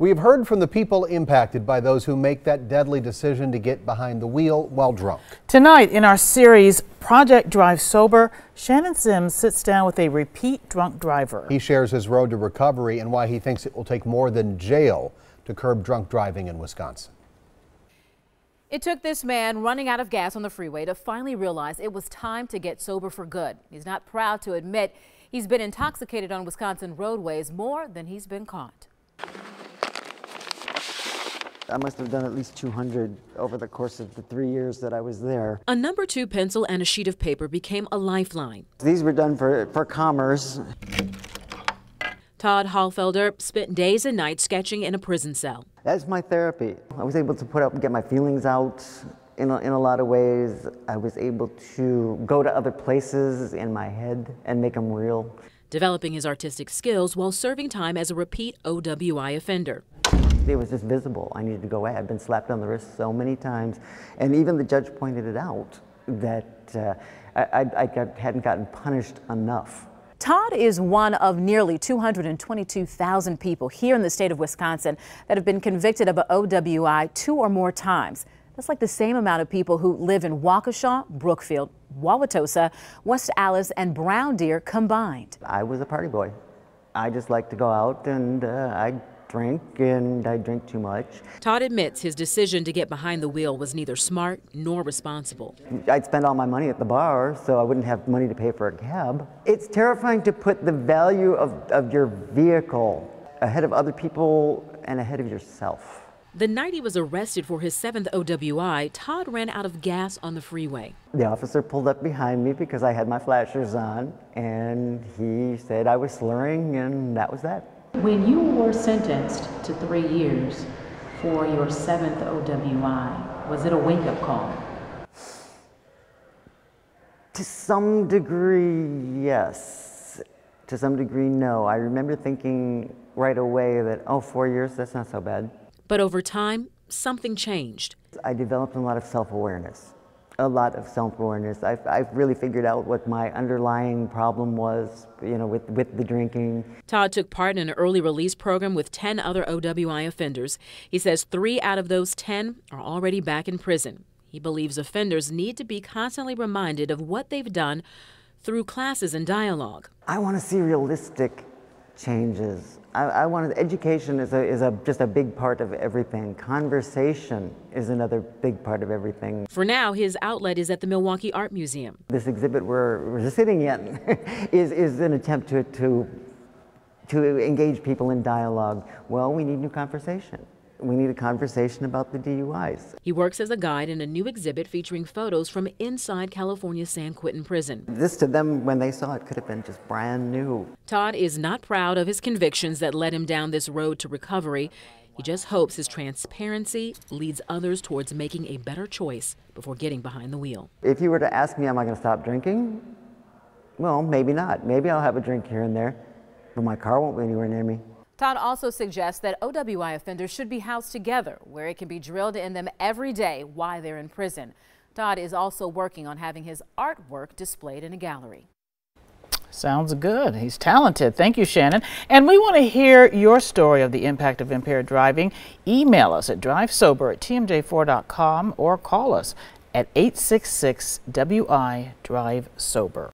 We have heard from the people impacted by those who make that deadly decision to get behind the wheel while drunk. Tonight in our series, Project Drive Sober, Shannon Sims sits down with a repeat drunk driver. He shares his road to recovery and why he thinks it will take more than jail to curb drunk driving in Wisconsin. It took this man running out of gas on the freeway to finally realize it was time to get sober for good. He's not proud to admit he's been intoxicated on Wisconsin roadways more than he's been caught. I must have done at least 200 over the course of the 3 years that I was there. A number 2 pencil and a sheet of paper became a lifeline. These were done for commerce. Todd Hallfelder spent days and nights sketching in a prison cell. That's my therapy. I was able to put up and get my feelings out in a lot of ways. I was able to go to other places in my head and make them real. Developing his artistic skills while serving time as a repeat OWI offender. It was just visible. I needed to go away. I've been slapped on the wrist so many times. And even the judge pointed it out that I hadn't gotten punished enough. Todd is one of nearly 222,000 people here in the state of Wisconsin that have been convicted of an OWI 2 or more times. That's like the same amount of people who live in Waukesha, Brookfield, Wauwatosa, West Allis, and Brown Deer combined. I was a party boy. I just like to go out and I drink, and I drink too much. Todd admits his decision to get behind the wheel was neither smart nor responsible. I'd spend all my money at the bar, so I wouldn't have money to pay for a cab. It's terrifying to put the value of your vehicle ahead of other people and ahead of yourself. The night he was arrested for his 7th OWI, Todd ran out of gas on the freeway. The officer pulled up behind me because I had my flashers on, and he said I was slurring, and that was that. When you were sentenced to 3 years for your 7th OWI, was it a wake-up call? To some degree, yes. To some degree, no. I remember thinking right away that, oh, 4 years, that's not so bad. But over time, something changed. I developed a lot of self-awareness. I've really figured out what my underlying problem was, with the drinking. Todd took part in an early release program with 10 other OWI offenders. He says 3 out of those 10 are already back in prison. He believes offenders need to be constantly reminded of what they've done through classes and dialogue. I want to see realistic changes. Education is just a big part of everything. Conversation is another big part of everything. For now, his outlet is at the Milwaukee Art Museum. This exhibit we're sitting in is an attempt to engage people in dialogue. Well, we need new conversation. We need a conversation about the DUIs. He works as a guide in a new exhibit featuring photos from inside California's San Quentin prison. This to them, when they saw it, could have been just brand new. Todd is not proud of his convictions that led him down this road to recovery. He just hopes his transparency leads others towards making a better choice before getting behind the wheel. If you were to ask me, am I going to stop drinking? Well, maybe not. Maybe I'll have a drink here and there, but my car won't be anywhere near me. Todd also suggests that OWI offenders should be housed together, where it can be drilled in them every day while they're in prison. Todd is also working on having his artwork displayed in a gallery. Sounds good. He's talented. Thank you, Shannon. And we want to hear your story of the impact of impaired driving. Email us at drivesober@tmj4.com or call us at 866-WI-DRIVE-SOBER.